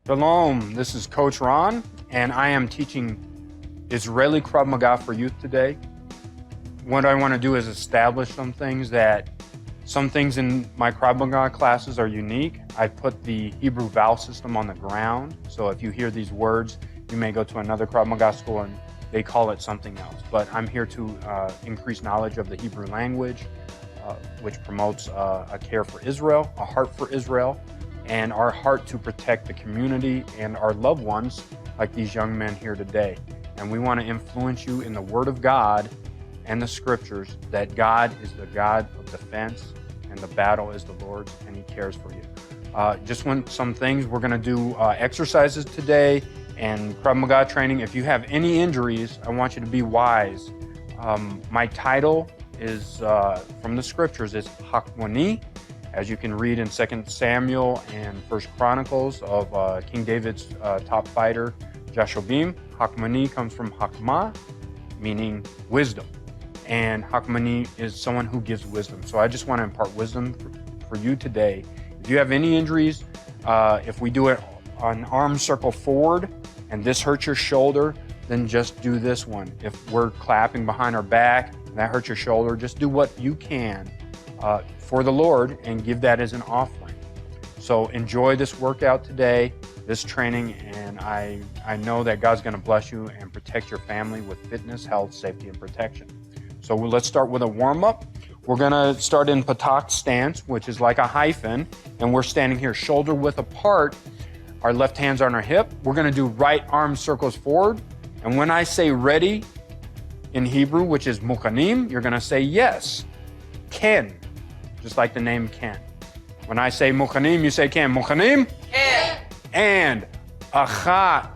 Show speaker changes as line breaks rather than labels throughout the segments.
Shalom, this is Coach Ron, and I am teaching Israeli Krav Maga for youth today. What I want to do is establish some things in my Krav Maga classes are unique. I put the Hebrew vowel system on the ground, so if you hear these words, you may go to another Krav Maga school and they call it something else. But I'm here to increase knowledge of the Hebrew language, which promotes a care for Israel, a heart for Israel, and our heart to protect the community and our loved ones, like these young men here today. And we want to influence you in the Word of God and the Scriptures that God is the God of defense and the battle is the Lord's and He cares for you. Just some things, we're going to do exercises today and Krav Maga training. If you have any injuries, I want you to be wise. My title is from the Scriptures is Hakmoni, as you can read in 2 Samuel and 1 Chronicles of King David's top fighter, Jashobim. Hakmoni comes from Hakma, meaning wisdom. And Hakmoni is someone who gives wisdom. So I just want to impart wisdom for you today. If you have any injuries, if we do it on arm circle forward and this hurts your shoulder, then just do this one. If we're clapping behind our back and that hurts your shoulder, just do what you can for the Lord and give that as an offering. So enjoy this workout today, this training, and I know that God's going to bless you and protect your family with fitness, health, safety, and protection. So let's start with a warm-up. We're going to start in Patak stance, which is like a hyphen, and we're standing here shoulder width apart. Our left hand's on our hip. We're going to do right arm circles forward, and when I say ready in Hebrew, which is mukanim, you're going to say yes, ken, just like the name Ken. When I say mukanim, you say Ken. Mukanim? Ken. And achat,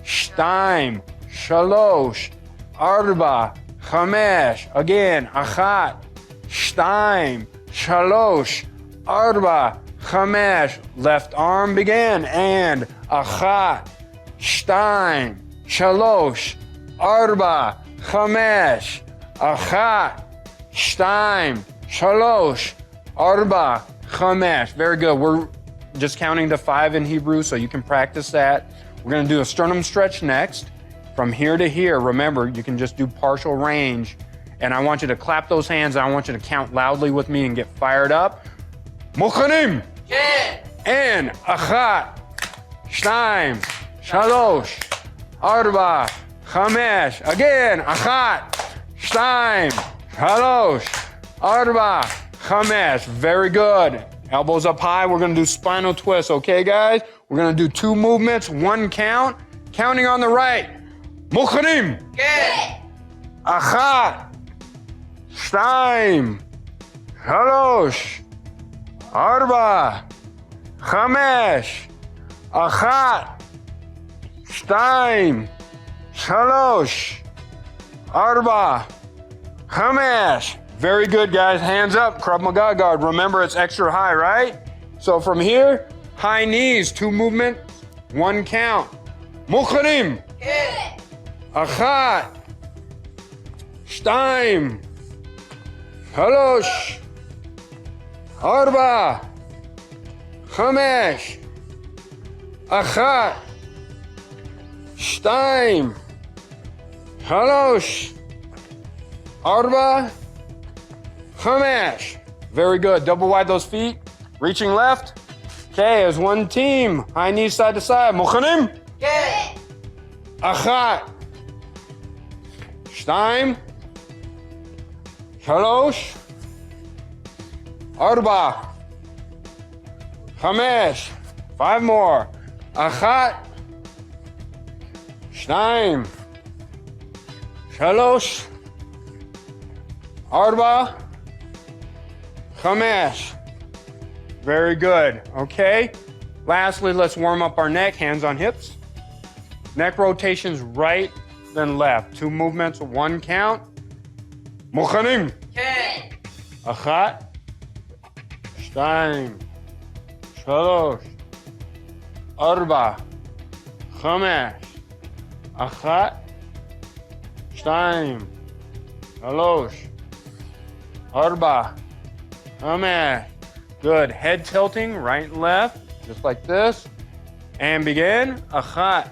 shtaim, shalosh, arba, chamesh. Again, achat, shtaim, shalosh, arba, chamesh. Left arm begin. And achat, shtaim, shalosh, arba, chamesh. Achat, shtaim, shalosh, arba, chamesh. Very good. We're just counting to 5 in Hebrew, so you can practice that. We're going to do a sternum stretch next. From here to here, remember, you can just do partial range. And I want you to clap those hands, and I want you to count loudly with me and get fired up. Muchanim. Yeah. And achat, shtaim, shalosh, arba, chamesh. Again, achat, shtaim, shalosh, arba, chamesh. Very good. Elbows up high. We're going to do spinal twist. Okay, guys? We're going to do 2 movements, 1 count. Counting on the right. Muchanim. Good. Achat. Shtaim. Shalosh. Arba. Chamesh. Achat. Shtaim. Shalosh. Arba. Chamesh. Very good, guys. Hands up. Krav Maga guard. Remember, it's extra high, right? So from here, high knees, 2 movements, 1 count. Muchanim. Good. Achat. Shtaim. Shalosh. Arba. Chamesh. Achat. Shtaim. Shalosh. Arba. Chamesh. Very good. Double wide those feet. Reaching left. Okay, as one team. High knees side to side. Muchanim. Good. Achat. Shtaim. Shalosh. Arba. Chamesh. 5 more. Achat. Shtaim. Shalosh. Arba. Chamesh. Very good. Okay. Lastly, let's warm up our neck. Hands on hips. Neck rotations right, then left. 2 movements, 1 count. Muchanim. Okay. Achat. Shtaim. Shalosh. Arba. Chamesh. Achat. Shtaim. Shalosh. Arba. Chamesh. Good. Head tilting, right and left, just like this. And begin. Achat.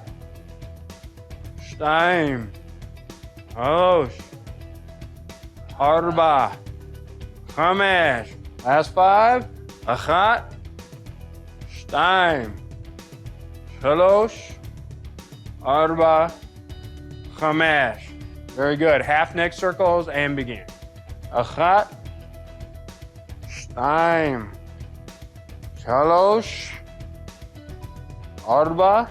Shtaim. Shalosh. Arba. Chamesh. Last 5. Achat. Shtaim. Shalosh. Arba. Chamesh. Very good. Half neck circles and begin. Achat. Shtaim. Shalosh. Arba.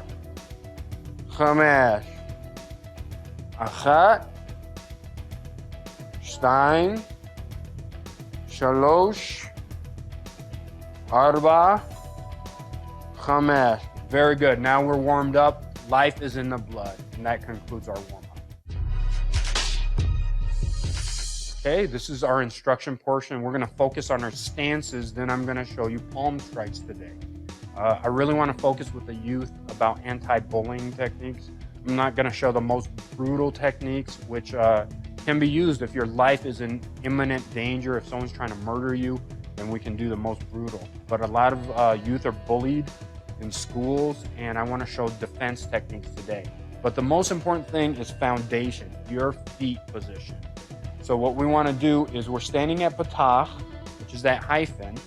Chamesh. Achat. Shtaim. Shalosh. Arba. Chamesh. Very good. Now we're warmed up. Life is in the blood. And that concludes our warm-up. Okay, this is our instruction portion. We're going to focus on our stances. Then I'm going to show you palm strikes today. I really want to focus with the youth about anti-bullying techniques. I'm not going to show the most brutal techniques, which can be used if your life is in imminent danger. If someone's trying to murder you, then we can do the most brutal. But a lot of youth are bullied in schools, and I want to show defense techniques today. But the most important thing is foundation, your feet position. So what we want to do is we're standing at patach, which is that hyphen.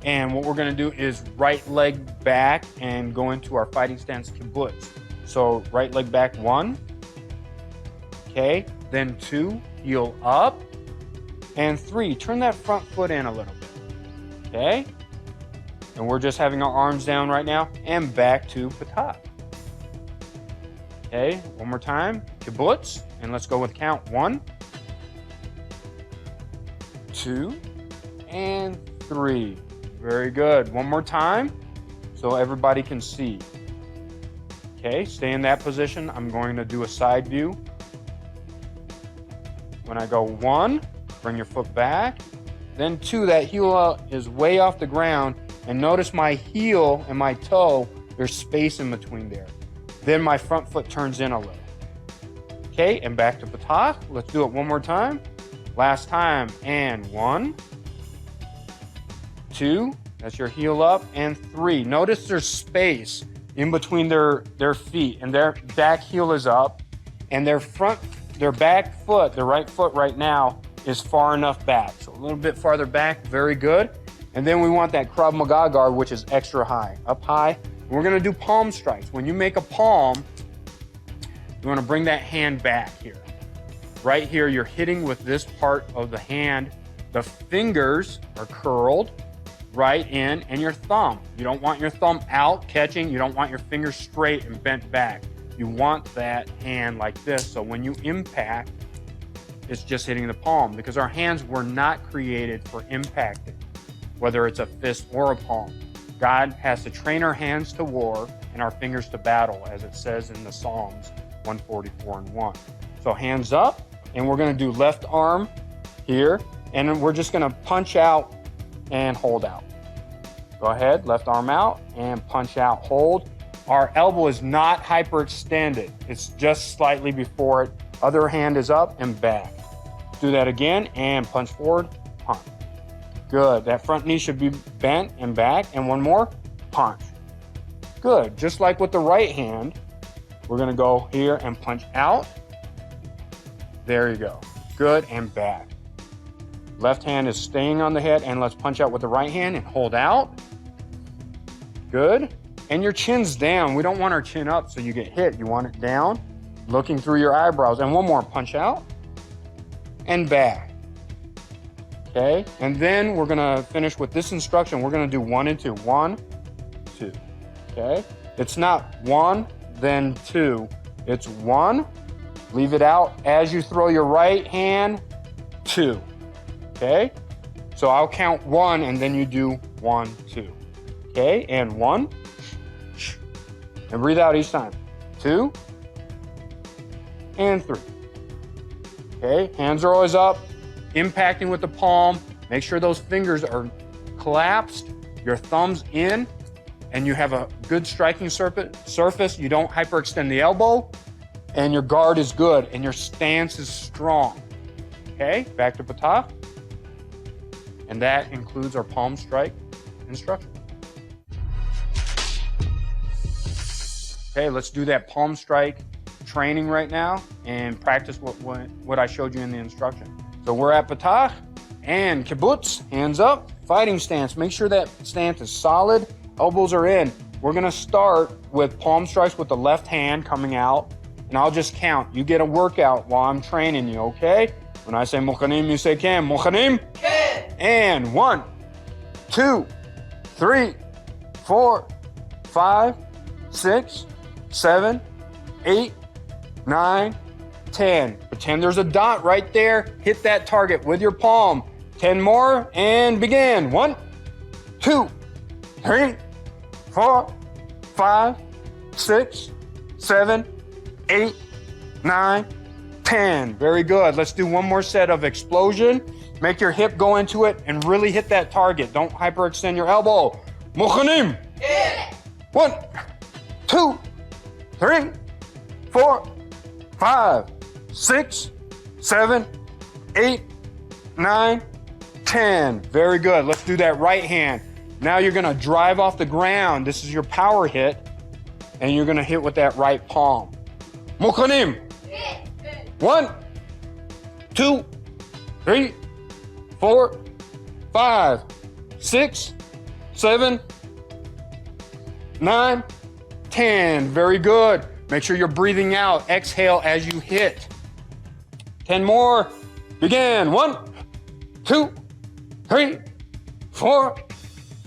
And what we're going to do is right leg back and go into our fighting stance kibbutz. So right leg back 1. Okay, then 2, heel up. And 3, turn that front foot in a little bit. Okay? And we're just having our arms down right now and back to patach. Okay, one more time, kibbutz, and let's go with count 1, 2, and 3. Very good. One more time so everybody can see. Okay, stay in that position. I'm going to do a side view. When I go 1, bring your foot back. Then 2, that heel is way off the ground. And notice my heel and my toe, there's space in between there. Then my front foot turns in a little. Okay, and back to patach. Let's do it one more time. Last time, and 1, 2, that's your heel up, and 3. Notice there's space in between their feet, and their back heel is up, and their back foot, their right foot right now, is far enough back. So a little bit farther back, very good. And then we want that Krav Maga guard, which is extra high, up high. We're gonna do palm strikes. When you make a palm, you wanna bring that hand back here. Right here, you're hitting with this part of the hand. The fingers are curled right in, and your thumb. You don't want your thumb out catching. You don't want your fingers straight and bent back. You want that hand like this, so when you impact, it's just hitting the palm, because our hands were not created for impacting, whether it's a fist or a palm. God has to train our hands to war and our fingers to battle, as it says in the Psalms 144:1. So hands up, and we're gonna do left arm here, and we're just gonna punch out and hold out. Go ahead, left arm out and punch out, hold. Our elbow is not hyperextended. It's just slightly before it. Other hand is up and back. Do that again and punch forward, punch. Good, that front knee should be bent and back, and one more, punch. Good, just like with the right hand, we're gonna go here and punch out. There you go, good, and back. Left hand is staying on the head, and let's punch out with the right hand and hold out. Good, and your chin's down. We don't want our chin up so you get hit. You want it down, looking through your eyebrows. And one more, punch out and back. Okay, and then we're gonna finish with this instruction. We're gonna do 1 and 2. 1, 2, okay? It's not 1, then 2. It's 1, leave it out as you throw your right hand, 2, okay? So I'll count 1 and then you do 1, 2, okay? And 1, and breathe out each time. 2, and 3, okay? Hands are always up, impacting with the palm. Make sure those fingers are collapsed, your thumb's in, and you have a good striking surface. You don't hyperextend the elbow, and your guard is good, and your stance is strong. Okay, back to patach. And that includes our palm strike instruction. Okay, let's do that palm strike training right now and practice what I showed you in the instruction. So we're at patach and kibbutz, hands up, fighting stance. Make sure that stance is solid, elbows are in. We're gonna start with palm strikes with the left hand coming out, and I'll just count. You get a workout while I'm training you, okay? When I say muchanim, you say ken. Muchanim? Ken. And 1, 2, 3, 4, 5, 6, 7, 8, 9, 10. Pretend there's a dot right there. Hit that target with your palm. 10 more and begin. 1, 2, 3, 4, 5, 6, 7, 8, 9, 10. Very good. Let's do one more set of explosion. Make your hip go into it and really hit that target. Don't hyperextend your elbow. Muchanim. 1, 2, 3, 4, 5, 6, 7, 8, 9, 10. Very good. Let's do that right hand. Now you're gonna drive off the ground. This is your power hit, and you're gonna hit with that right palm. Muchanim. 1, 2, 3, 4, 5, 6, 7, 9, 10. Very good. Make sure you're breathing out. Exhale as you hit. 10 more. Begin. 1, 2, 3, 4,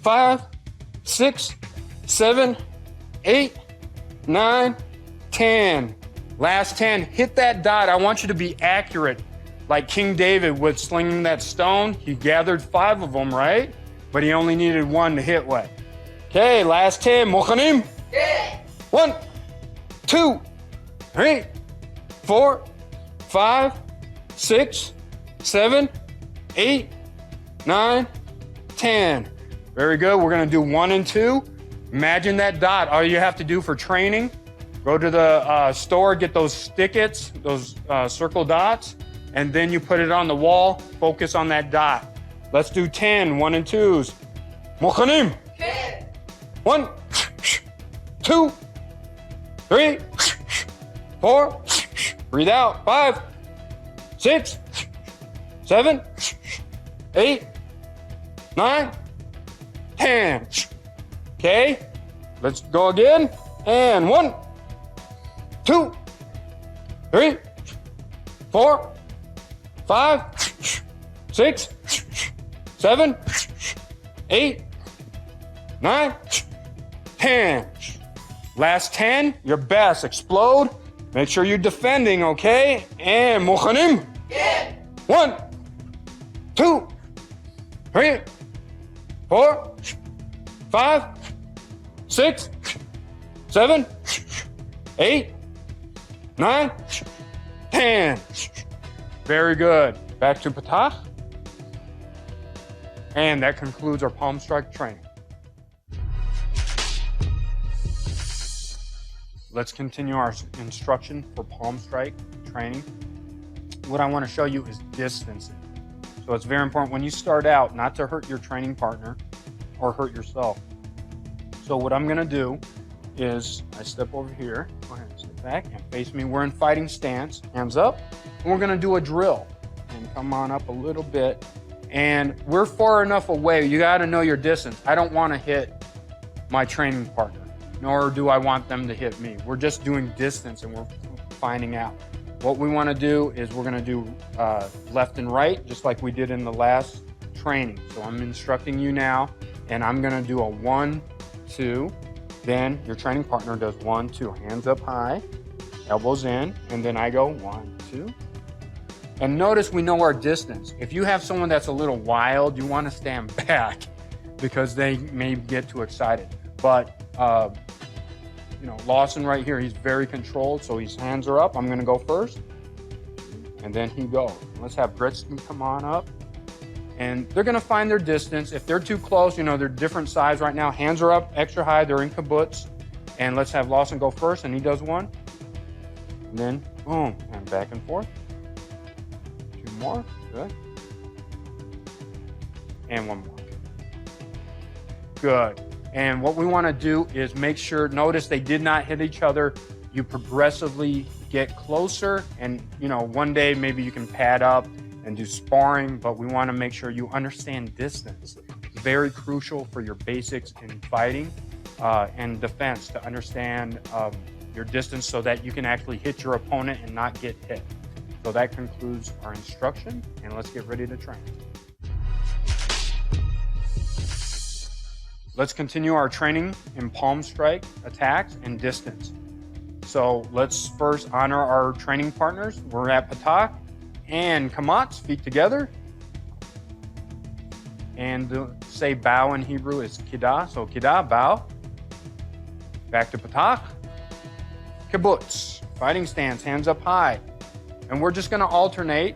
5, 6, 7, 8, 9, 10. Last 10. Hit that dot. I want you to be accurate. Like King David with slinging that stone. He gathered 5 of them, right? But he only needed 1 to hit what? Okay, last 10. Muchanim? 1, 2, 3, 4, 5, 6, 7, 8, 9, 10. Very good. We're going to do 1 and 2. Imagine that dot. All you have to do for training, go to the store, get those stickets, those circle dots, and then you put it on the wall. Focus on that dot. Let's do 10, 1 and 2s. Muchanim. 1, 2, 3, 4, breathe out, 5, 6, 7, 8, 9, 10. Okay, let's go again. And 1, 2, 3, 4, 5, 6, 7, 8, 9, 10. Last 10, your best. Explode. Make sure you're defending, okay? And muchanim. 1, 2, 3, 4, 5, 6, 7, 8, 9, 10. Very good. Back to patach. And that concludes our palm strike training. Let's continue our instruction for palm strike training. What I want to show you is distancing. So it's very important when you start out not to hurt your training partner or hurt yourself. So what I'm going to do is I step over here, go ahead and step back and face me. We're in fighting stance, hands up, and we're going to do a drill. And come on up a little bit. And we're far enough away. You got to know your distance. I don't want to hit my training partner, nor do I want them to hit me. We're just doing distance and we're finding out. What we want to do is we're going to do left and right, just like we did in the last training. So I'm instructing you now, and I'm going to do a 1, 2. Then your training partner does 1, 2. Hands up high, elbows in, and then I go 1, 2. And notice we know our distance. If you have someone that's a little wild, you want to stand back because they may get too excited. But Lawson right here, he's very controlled, so his hands are up. I'm going to go first, and then he goes. Let's have Britsky come on up, and they're going to find their distance. If they're too close, they're different size right now. Hands are up, extra high. They're in kibbutz, and let's have Lawson go first, and he does 1, and then boom, and back and forth. 2 more, good, and 1 more. Good. And what we want to do is make sure, notice they did not hit each other. You progressively get closer, and one day maybe you can pad up and do sparring, but we want to make sure you understand distance. It's very crucial for your basics in fighting and defense to understand your distance so that you can actually hit your opponent and not get hit. So that concludes our instruction, and let's get ready to train. Let's continue our training in palm strike, attacks, and distance. So let's first honor our training partners. We're at patak and kamats, feet together. And say bow in Hebrew is kidah. So kidah, bow. Back to patak. Kibbutz, fighting stance, hands up high. And we're just gonna alternate.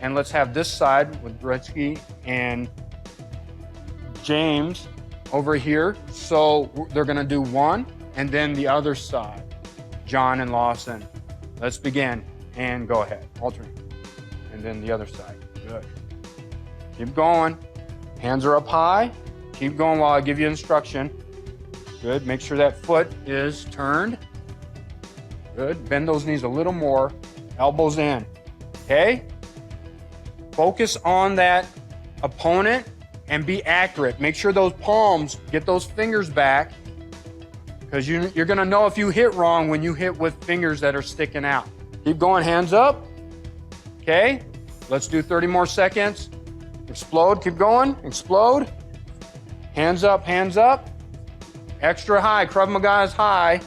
And let's have this side with Gretzky and James over here. So they're gonna do one, and then the other side, John and Lawson. Let's begin, and go ahead, alternate. And then the other side, good. Keep going, hands are up high. Keep going while I give you instruction. Good, make sure that foot is turned. Good, bend those knees a little more, elbows in, okay? Focus on that opponent and be accurate. Make sure those palms, get those fingers back, because you're gonna know if you hit wrong when you hit with fingers that are sticking out. Keep going, hands up. Okay, let's do 30 more seconds. Explode, keep going, explode. Hands up, extra high. Krav Maga is high.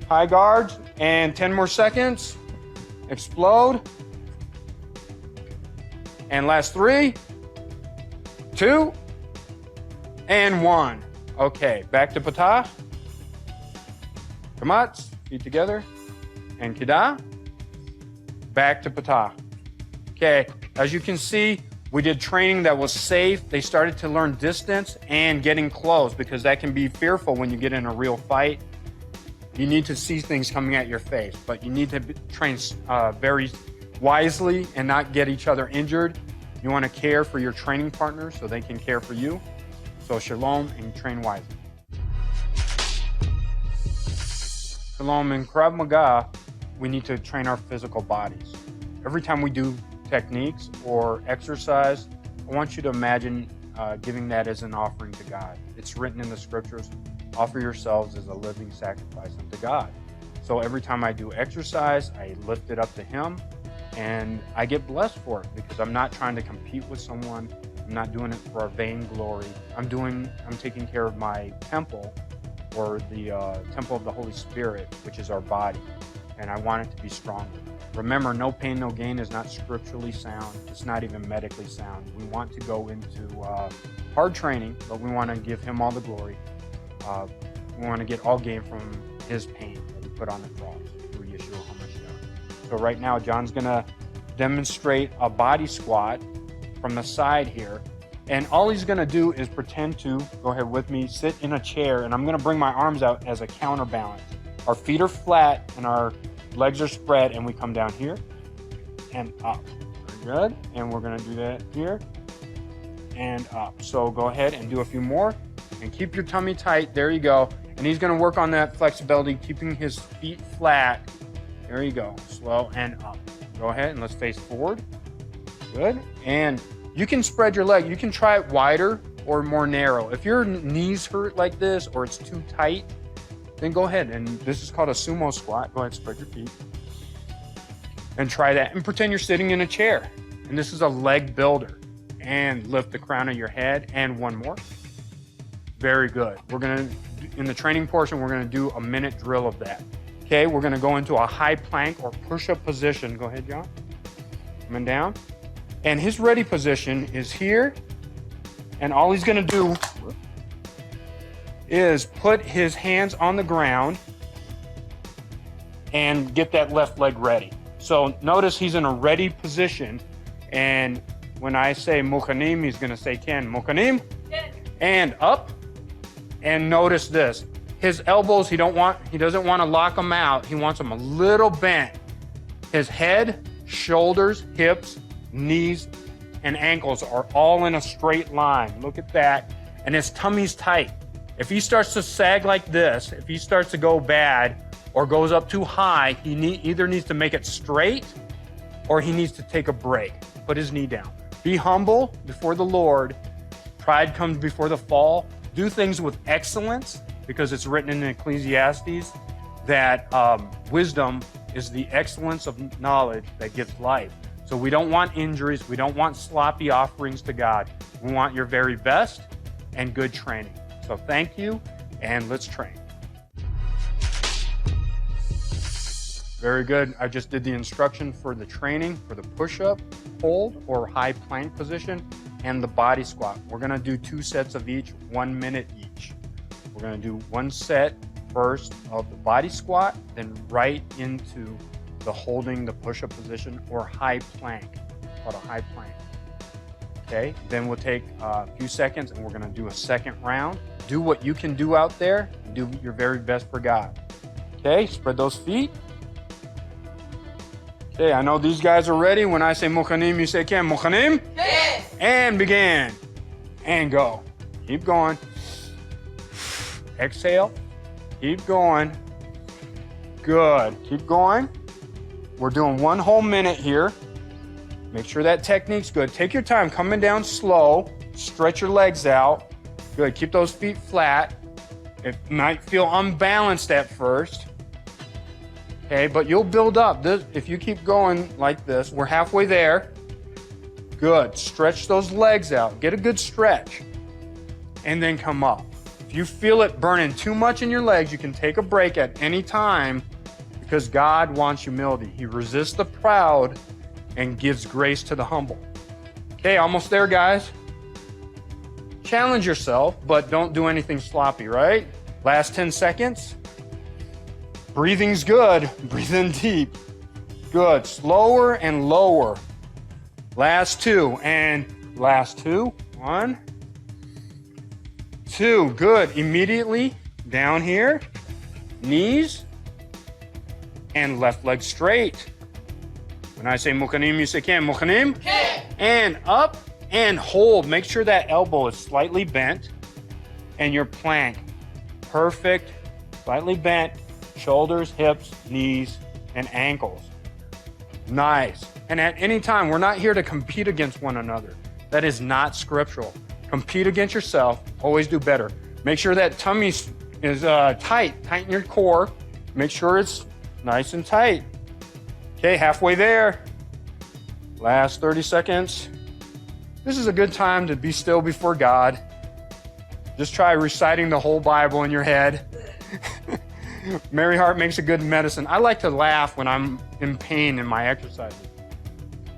High guards, and 10 more seconds. Explode. And last 3, 2, and 1. Okay, back to patah. Kamats, feet together. And kidah. Back to patah. Okay, as you can see, we did training that was safe. They started to learn distance and getting close, because that can be fearful when you get in a real fight. You need to see things coming at your face, but you need to train very wisely and not get each other injured. You want to care for your training partners so they can care for you. So shalom and train wisely. Shalom, in Krav Maga, we need to train our physical bodies. Every time we do techniques or exercise, I want you to imagine giving that as an offering to God. It's written in the scriptures, offer yourselves as a living sacrifice unto God. So every time I do exercise, I lift it up to Him, and I get blessed for it, because I'm not trying to compete with someone. I'm not doing it for a vain glory. I'm taking care of my temple, or the temple of the Holy Spirit, which is our body, and I want it to be stronger. Remember, no pain, no gain is not scripturally sound. It's not even medically sound. We want to go into hard training, but we want to give Him all the glory. We want to get all gain from His pain that He put on the cross through Yeshua HaMashiach. So right now, John's going to demonstrate a body squat from the side here. And all he's going to do is pretend to, go ahead with me, sit in a chair, and I'm going to bring my arms out as a counterbalance. Our feet are flat and our legs are spread, and we come down here and up. Very good. And we're going to do that here and up. So go ahead and do a few more, and keep your tummy tight. There you go. And he's going to work on that flexibility, keeping his feet flat. There you go. Slow and up. Go ahead and let's face forward. Good. And you can spread your leg. You can try it wider or more narrow. If your knees hurt like this, or it's too tight, then go ahead. And this is called a sumo squat. Go ahead, spread your feet and try that. And pretend you're sitting in a chair. And this is a leg builder. And lift the crown of your head. And one more. Very good. We're going to, in the training portion, we're going to do a minute drill of that. Okay, we're going to go into a high plank or push-up position. Go ahead, John. Coming down. And his ready position is here. And all he's going to do is put his hands on the ground and get that left leg ready. So notice he's in a ready position. And when I say mukanim, he's going to say ken. Mukanim. Ken. And up. And notice this. His elbows, he doesn't want to lock them out. He wants them a little bent. His head, shoulders, hips, knees, and ankles are all in a straight line. Look at that. And his tummy's tight. If he starts to sag like this, if he starts to go bad or goes up too high, he either needs to make it straight or he needs to take a break. Put his knee down. Be humble before the Lord. Pride comes before the fall. Do things with excellence, because it's written in Ecclesiastes that wisdom is the excellence of knowledge that gives life. So we don't want injuries. We don't want sloppy offerings to God. We want your very best and good training. So thank you, and let's train. Very good. I just did the instruction for the training for the push-up, hold, or high plank position, and the body squat. We're gonna do 2 sets of each, 1 minute each. We're gonna do 1 set first of the body squat, then right into the holding the push-up position or high plank, called a high plank. Okay, then we'll take a few seconds and we're gonna do a second round. Do what you can do out there and do your very best for God. Okay, spread those feet. Okay, I know these guys are ready. When I say Mukhanim, you say Ken. Mukhanim? Yes. And begin. And go. Keep going. Exhale. Keep going. Good. Keep going. We're doing 1 whole minute here. Make sure that technique's good. Take your time, coming down slow. Stretch your legs out. Good. Keep those feet flat. It might feel unbalanced at first. Okay, but you'll build up. This, if you keep going like this, we're halfway there. Good. Stretch those legs out. Get a good stretch. And then come up. If you feel it burning too much in your legs, you can take a break at any time, because God wants humility. He resists the proud and gives grace to the humble. Okay, almost there, guys. Challenge yourself, but don't do anything sloppy, right? Last 10 seconds. Breathing's good. Breathe in deep. Good. Slower and lower. Last 2. And last 2. 1, 2. Good. Immediately down here. Knees. And left leg straight. When I say Mukhanim, you say Ken. Mukhanim. Ken. And up and hold. Make sure that elbow is slightly bent. And your plank. Perfect. Slightly bent. Shoulders, hips, knees, and ankles. Nice. And at any time, we're not here to compete against one another. That is not scriptural. Compete against yourself. Always do better. Make sure that tummy is tight. Tighten your core. Make sure it's nice and tight. Okay, halfway there. Last 30 seconds. This is a good time to be still before God. Just try reciting the whole Bible in your head. Merry heart makes a good medicine. I like to laugh when I'm in pain in my exercises.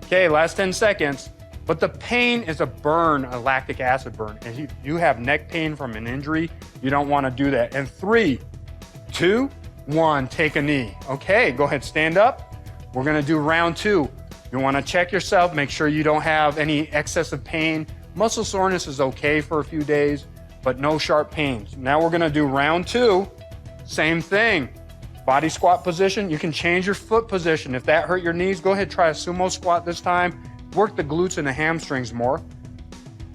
Okay, last 10 seconds. But the pain is a burn, a lactic acid burn. And if you have neck pain from an injury, you don't want to do that. And 3, 2, 1, take a knee. Okay, go ahead, stand up. We're gonna do round 2. You wanna check yourself, make sure you don't have any excessive pain. Muscle soreness is okay for a few days, but no sharp pains. Now we're gonna do round 2. Same thing. Body squat position. You can change your foot position. If that hurt your knees, go ahead, try a sumo squat this time. Work the glutes and the hamstrings more.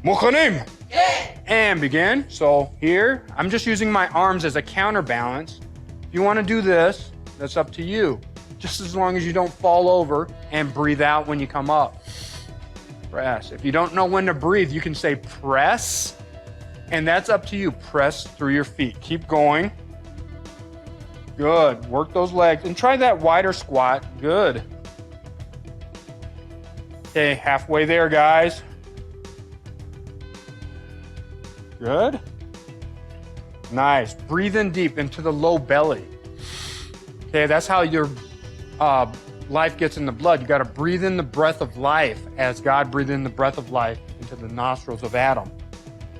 Mukhanim. Yeah. And begin. So here, I'm just using my arms as a counterbalance. If you want to do this, that's up to you. Just as long as you don't fall over and breathe out when you come up. Press. If you don't know when to breathe, you can say press, and that's up to you. Press through your feet. Keep going. Good. Work those legs and try that wider squat. Good. Okay, halfway there, guys. Good. Nice. Breathe in deep into the low belly. Okay, that's how your life gets in the blood. You got to breathe in the breath of life as God breathed in the breath of life into the nostrils of Adam.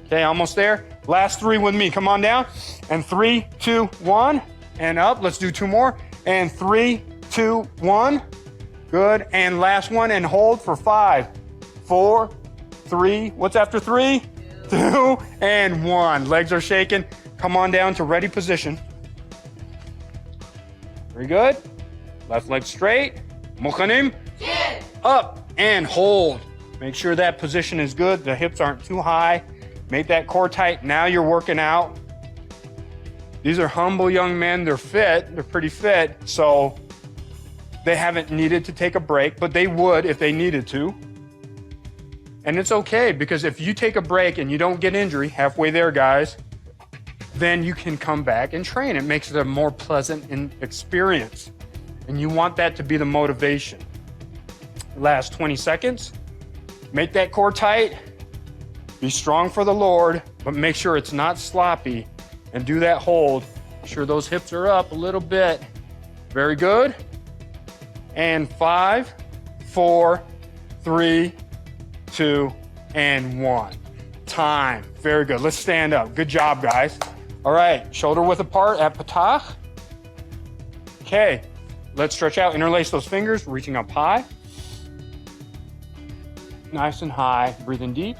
Okay, almost there. Last 3 with me. Come on down. And 3, 2, 1. And up. Let's do 2 more. And 3, 2, 1. Good. And last one. And hold for 5, 4, 3. What's after 3? 2 and 1. Legs are shaking. Come on down to ready position. Very good. Left leg straight. Mukhanim. Yeah. Up and hold. Make sure that position is good. The hips aren't too high. Make that core tight. Now you're working out. These are humble young men. They're fit. They're pretty fit. So they haven't needed to take a break, but they would if they needed to. And it's okay, because if you take a break and you don't get injury, halfway there, guys, then you can come back and train. It makes it a more pleasant experience. And you want that to be the motivation. Last 20 seconds. Make that core tight. Be strong for the Lord, but make sure it's not sloppy. And do that hold. Make sure those hips are up a little bit. Very good. And 5, 4, 3, 2, and 1. Time. Very good. Let's stand up. Good job, guys. All right. Shoulder width apart at patach. Okay. Let's stretch out. Interlace those fingers, reaching up high. Nice and high. Breathing deep.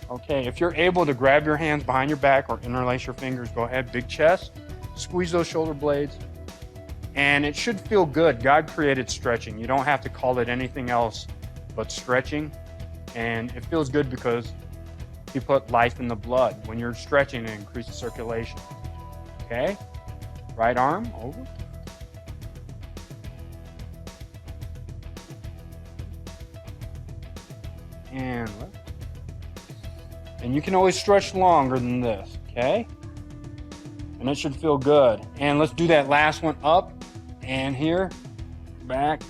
Okay. If you're able to grab your hands behind your back or interlace your fingers, go ahead. Big chest. Squeeze those shoulder blades. And it should feel good. God created stretching. You don't have to call it anything else but stretching. And it feels good because He put life in the blood. When you're stretching, it increases circulation. Okay? Right arm over. And left. And you can always stretch longer than this, okay? And it should feel good. And let's do that last one up and here, back.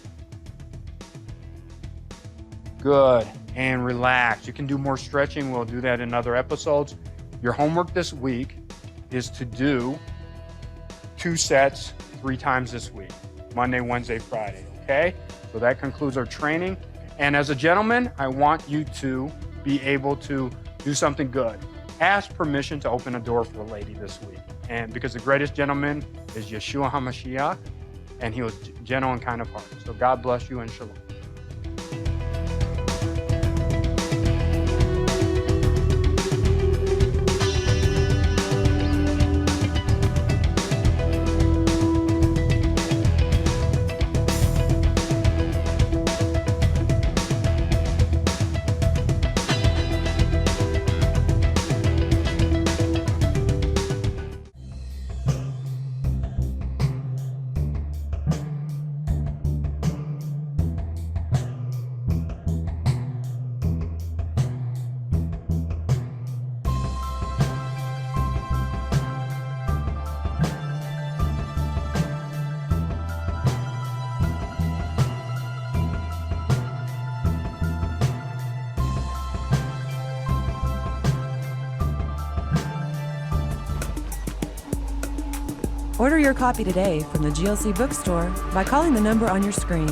Good. And relax. You can do more stretching. We'll do that in other episodes. Your homework this week is to do 2 sets 3 times this week. Monday, Wednesday, Friday, okay? So that concludes our training. And as a gentleman, I want you to be able to do something good. Ask permission to open a door for a lady this week. And because the greatest gentleman is Yeshua HaMashiach, and he was gentle and kind of heart. So God bless you and shalom.
Order your copy today from the GLC bookstore by calling the number on your screen.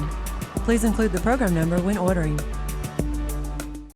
Please include the program number when ordering.